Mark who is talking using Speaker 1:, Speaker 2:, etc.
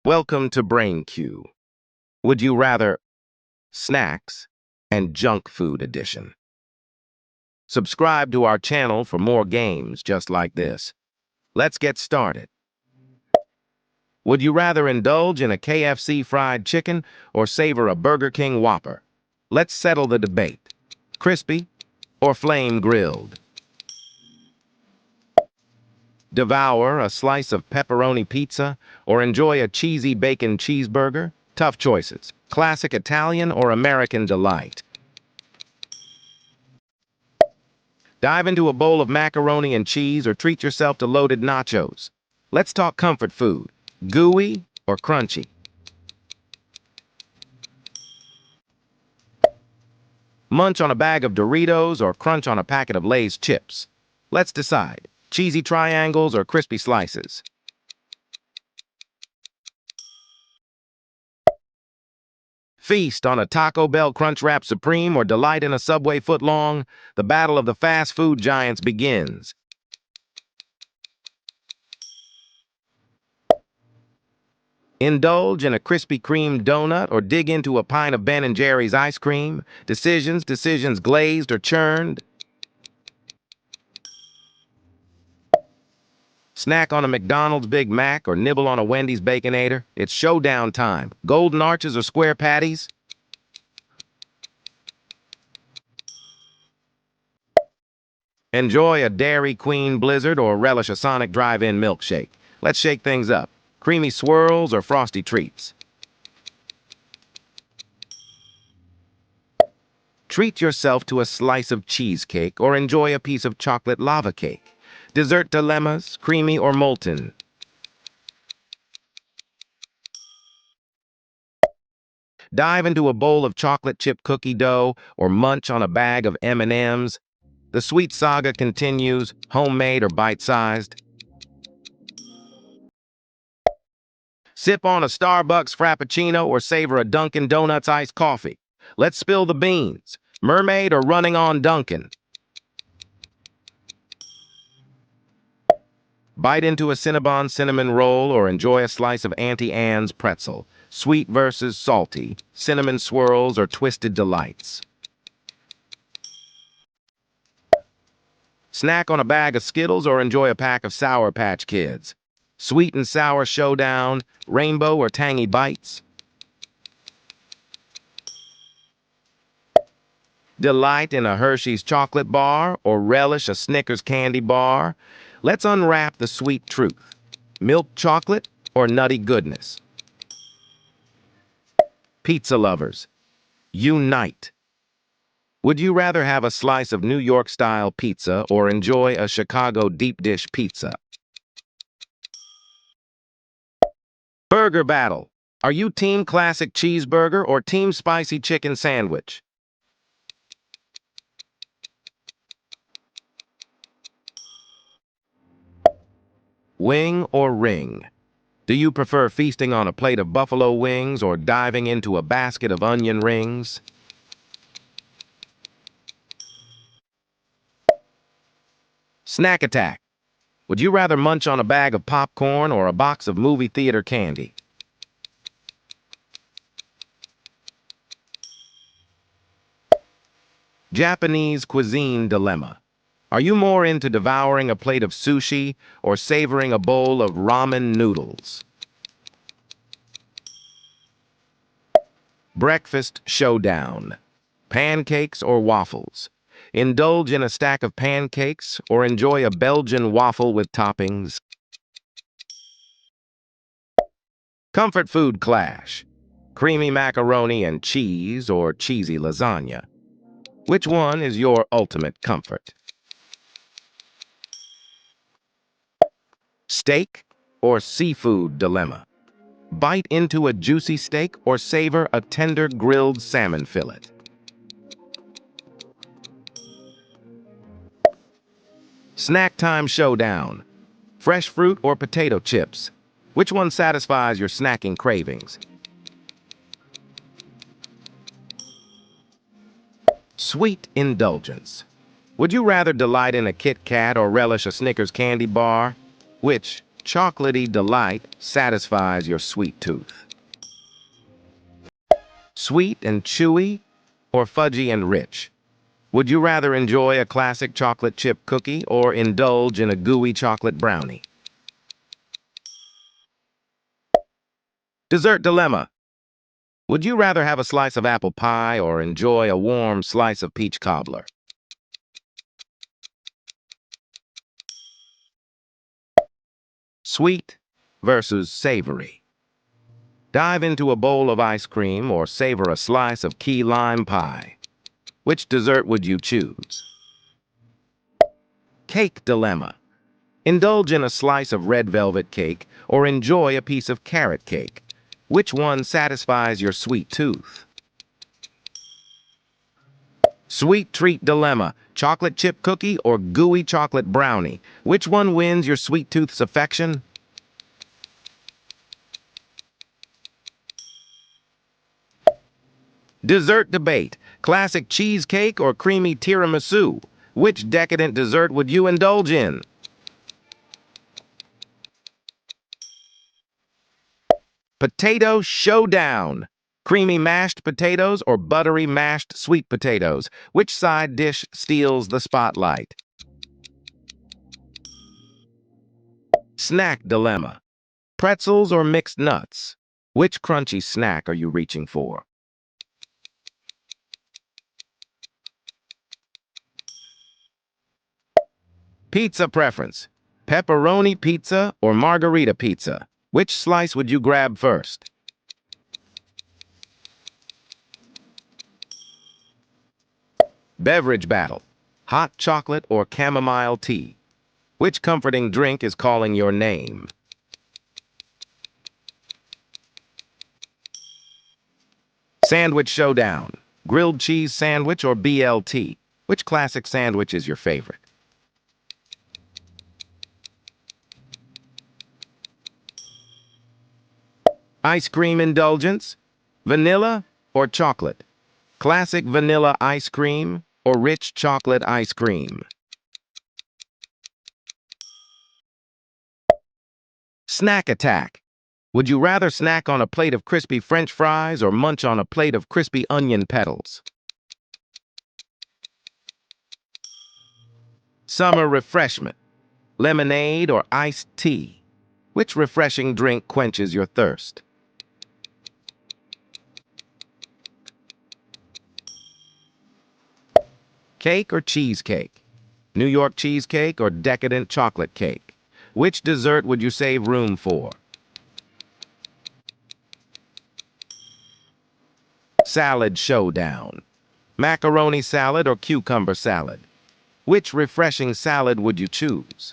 Speaker 1: Welcome to Brain Q. Would you rather snacks and junk food edition? Subscribe to our channel for more games just like this. Let's get started. Would you rather indulge in a KFC fried chicken or savor a Burger King Whopper? Let's settle the debate. Crispy or flame grilled? Devour a slice of pepperoni pizza or enjoy a cheesy bacon cheeseburger? Tough choices. Classic Italian or American delight? Dive into a bowl of macaroni and cheese or treat yourself to loaded nachos. Let's talk comfort food. Gooey or crunchy? Munch on a bag of Doritos or crunch on a packet of Lay's chips? Let's decide. Cheesy triangles or crispy slices? Feast on a Taco Bell Crunchwrap Supreme or delight in a Subway footlong? The battle of the fast food giants begins. Indulge in a Krispy Kreme donut or dig into a pint of Ben & Jerry's ice cream? Decisions glazed or churned? Snack on a McDonald's Big Mac or nibble on a Wendy's Baconator? It's showdown time. Golden arches or square patties? Enjoy a Dairy Queen Blizzard or relish a Sonic Drive-In milkshake? Let's shake things up. Creamy swirls or frosty treats? Treat yourself to a slice of cheesecake or enjoy a piece of chocolate lava cake. Dessert dilemmas, creamy or molten? Dive into a bowl of chocolate chip cookie dough or munch on a bag of M&Ms. The sweet saga continues, homemade or bite-sized. Sip on a Starbucks Frappuccino or savor a Dunkin' Donuts iced coffee. Let's spill the beans. Mermaid or running on Dunkin'? Bite into a Cinnabon cinnamon roll or enjoy a slice of Auntie Anne's pretzel. Sweet versus salty, cinnamon swirls or twisted delights? Snack on a bag of Skittles or enjoy a pack of Sour Patch Kids? Sweet and sour showdown, rainbow or tangy bites? Delight in a Hershey's chocolate bar or relish a Snickers candy bar? Let's unwrap the sweet truth. Milk chocolate or nutty goodness? Pizza lovers, unite. Would you rather have a slice of New York-style pizza or enjoy a Chicago deep dish pizza? Burger battle. Are you team classic cheeseburger or team spicy chicken sandwich? Wing or ring? Do you prefer feasting on a plate of buffalo wings or diving into a basket of onion rings? Snack attack. Would you rather munch on a bag of popcorn or a box of movie theater candy? Japanese cuisine dilemma. Are you more into devouring a plate of sushi or savoring a bowl of ramen noodles? Breakfast showdown. Pancakes or waffles? Indulge in a stack of pancakes or enjoy a Belgian waffle with toppings? Comfort food clash. Creamy macaroni and cheese or cheesy lasagna? Which one is your ultimate comfort? Steak or seafood dilemma? Bite into a juicy steak or savor a tender grilled salmon fillet? Snack time showdown. Fresh fruit or potato chips? Which one satisfies your snacking cravings? Sweet indulgence. Would you rather delight in a Kit Kat or relish a Snickers candy bar? Which chocolatey delight satisfies your sweet tooth? Sweet and chewy, or fudgy and rich? Would you rather enjoy a classic chocolate chip cookie or indulge in a gooey chocolate brownie? Dessert dilemma. Would you rather have a slice of apple pie or enjoy a warm slice of peach cobbler? Sweet versus savory. Dive into a bowl of ice cream or savor a slice of key lime pie. Which dessert would you choose? Cake dilemma. Indulge in a slice of red velvet cake or enjoy a piece of carrot cake. Which one satisfies your sweet tooth? Sweet treat dilemma. Chocolate chip cookie or gooey chocolate brownie. Which one wins your sweet tooth's affection? Dessert debate. Classic cheesecake or creamy tiramisu? Which decadent dessert would you indulge in? Potato showdown. Creamy mashed potatoes or buttery mashed sweet potatoes? Which side dish steals the spotlight? Snack dilemma. Pretzels or mixed nuts? Which crunchy snack are you reaching for? Pizza preference. Pepperoni pizza or margarita pizza? Which slice would you grab first? Beverage battle. Hot chocolate or chamomile tea? Which comforting drink is calling your name? Sandwich showdown. Grilled cheese sandwich or BLT? Which classic sandwich is your favorite? Ice cream indulgence. Vanilla or chocolate? Classic vanilla ice cream or rich chocolate ice cream? Snack attack. Would you rather snack on a plate of crispy French fries or munch on a plate of crispy onion petals? Summer refreshment. Lemonade or iced tea? Which refreshing drink quenches your thirst? Cake or cheesecake? New York cheesecake or decadent chocolate cake? Which dessert would you save room for? Salad showdown. Macaroni salad or cucumber salad? Which refreshing salad would you choose?